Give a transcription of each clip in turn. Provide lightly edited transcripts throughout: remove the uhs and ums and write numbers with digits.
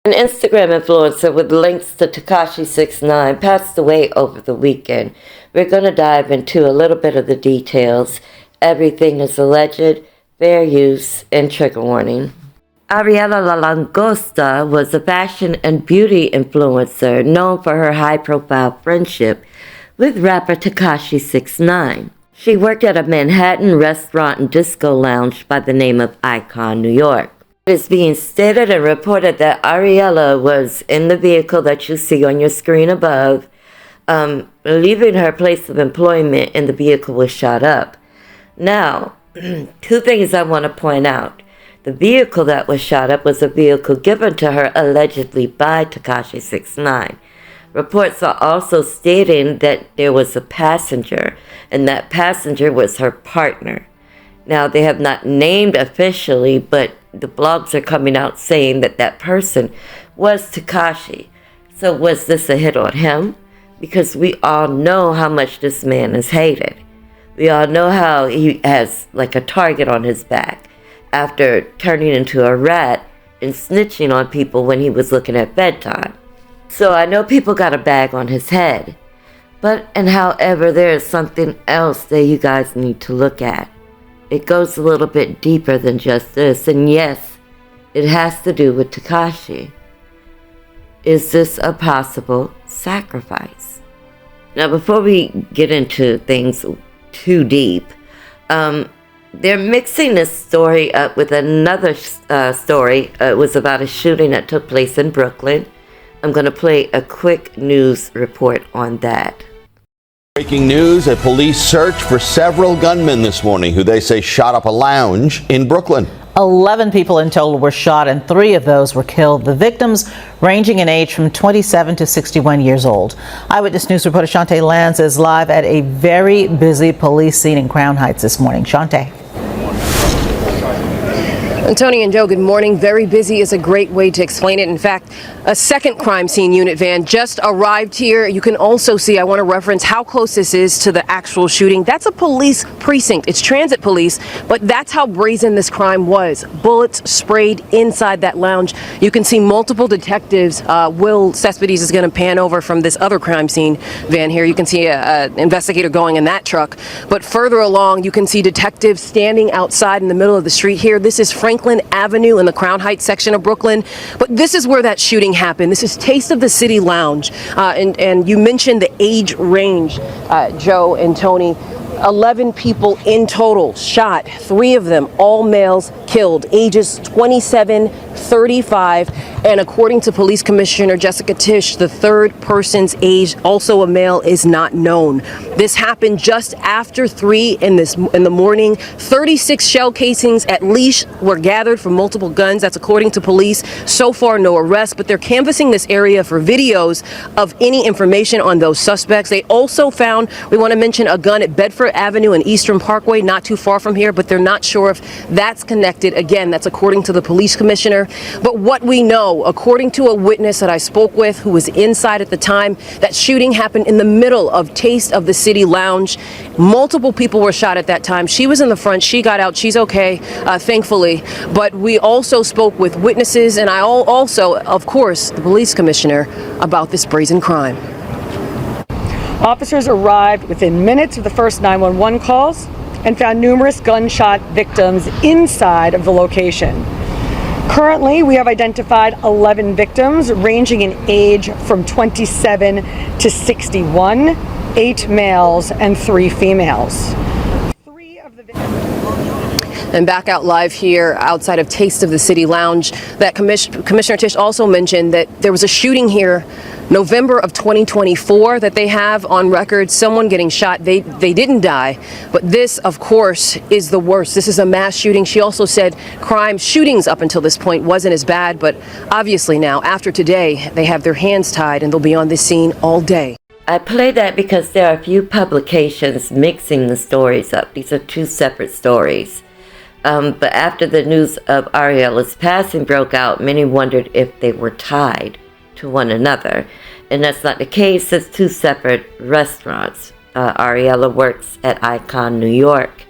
An Instagram influencer with links to Tekashi 6ix9ine passed away over the weekend. We're going to dive into a little bit of the details. Everything is alleged, fair use, and trigger warning. Ariela Langosta was a fashion and beauty influencer known for her high-profile friendship with rapper Tekashi 6ix9ine. She worked at a Manhattan restaurant and disco lounge by the name of Ikon, New York. It is being stated and reported that Ariela was in the vehicle that you see on your screen above, leaving her place of employment, and the vehicle was shot up. Now, two things I want to point out. The vehicle that was shot up was a vehicle given to her allegedly by Tekashi 6ix9ine. Reports are also stating that there was a passenger, and that passenger was her partner. Now, they have not named officially, but the blogs are coming out saying that that person was Tekashi. So was this a hit on him? Because we all know how much this man is hated. We all know how he has like a target on his back after turning into a rat and snitching on people when he was looking at bedtime. So I know people got a bag on his head. However, there is something else that you guys need to look at. It goes a little bit deeper than just this, and yes, it has to do with Tekashi. Is this a possible sacrifice? Now, before we get into things too deep, they're mixing this story up with another story. It was about a shooting that took place in Brooklyn. I'm going to play a quick news report on that. Breaking news, a police search for several gunmen this morning who they say shot up a lounge in Brooklyn. 11 people in total were shot and 3 of those were killed. The victims ranging in age from 27 to 61 years old. Eyewitness News reporter Shantae Lanz is live at a very busy police scene in Crown Heights this morning. Shantae. Tony and Joe, good morning. Very busy is a great way to explain it. In fact, a second crime scene unit van just arrived here. You can also see, I want to reference how close this is to the actual shooting. That's a police precinct. It's transit police, but that's how brazen this crime was. Bullets sprayed inside that lounge. You can see multiple detectives. Will Cespedes is going to pan over from this other crime scene van here. You can see an investigator going in that truck. But further along, you can see detectives standing outside in the middle of the street here. This is Franklin Avenue in the Crown Heights section of Brooklyn. But this is where that shooting happened. This is Taste of the City Lounge. And you mentioned the age range, Joe and Tony. 11 people in total shot, 3 of them, all males, killed, ages 27, 35, and according to Police Commissioner Jessica Tisch, the third person's age, also a male, is not known. This happened just after 3 in the morning. 36 shell casings at least were gathered from multiple guns. That's according to police. So far, no arrests, but they're canvassing this area for videos of any information on those suspects. They also found, we want to mention, a gun at Bedford Avenue and Eastern Parkway, not too far from here, but they're not sure if that's connected. Again, that's according to the police commissioner. But what we know, according to a witness that I spoke with who was inside at the time, that shooting happened in the middle of Taste of the City Lounge. Multiple people were shot at that time. She was in the front. She got out. She's okay, thankfully. But we also spoke with witnesses, and I also, of course, the police commissioner about this brazen crime. Officers arrived within minutes of the first 911 calls and found numerous gunshot victims inside of the location. Currently, we have identified 11 victims ranging in age from 27 to 61, 8 males and 3 females. 3 of the victims. And back out live here outside of Taste of the City Lounge, that Commissioner Tisch also mentioned that there was a shooting here November of 2024 that they have on record, someone getting shot. They didn't die, but this, of course, is the worst. This is a mass shooting. She also said shootings up until this point wasn't as bad, but obviously now, after today, they have their hands tied and they'll be on this scene all day. I play that because there are a few publications mixing the stories up. These are 2 separate stories. But after the news of Ariela's passing broke out, many wondered if they were tied to one another. And that's not the case. It's 2 separate restaurants. Ariela works at Ikon, New York.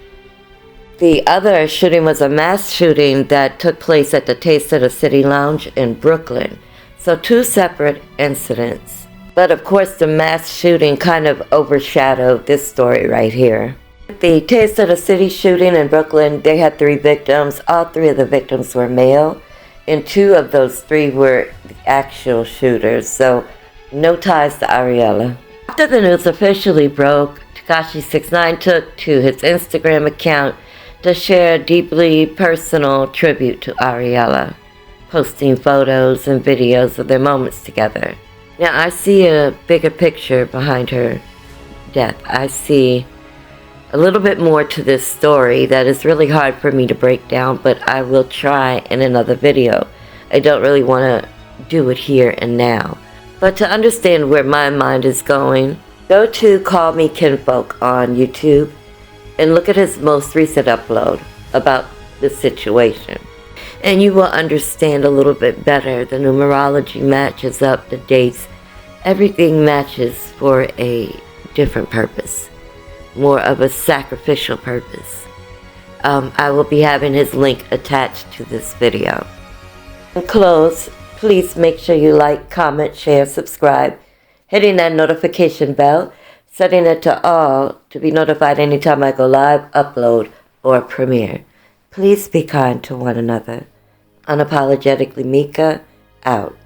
The other shooting was a mass shooting that took place at the Taste of the City Lounge in Brooklyn. So 2 separate incidents. But of course the mass shooting kind of overshadowed this story right here. The Taste of the City shooting in Brooklyn, they had 3 victims. All 3 of the victims were male, and 2 of those 3 were the actual shooters, so no ties to Ariela. After the news officially broke, Tekashi 6ix9ine took to his Instagram account to share a deeply personal tribute to Ariela, posting photos and videos of their moments together. Now I see a bigger picture behind her death. I see a little bit more to this story that is really hard for me to break down, but I will try in another video. I don't really want to do it here and now. But to understand where my mind is going, go to Call Me Kinfolk on YouTube and look at his most recent upload about the situation. And you will understand a little bit better. The numerology matches up, the dates, everything matches for a different purpose. More of a sacrificial purpose. I will be having his link attached to this video. To close, please make sure you like, comment, share, subscribe, hitting that notification bell, setting it to all to be notified anytime I go live, upload, or premiere. Please be kind to one another. Unapologetically Mika, out.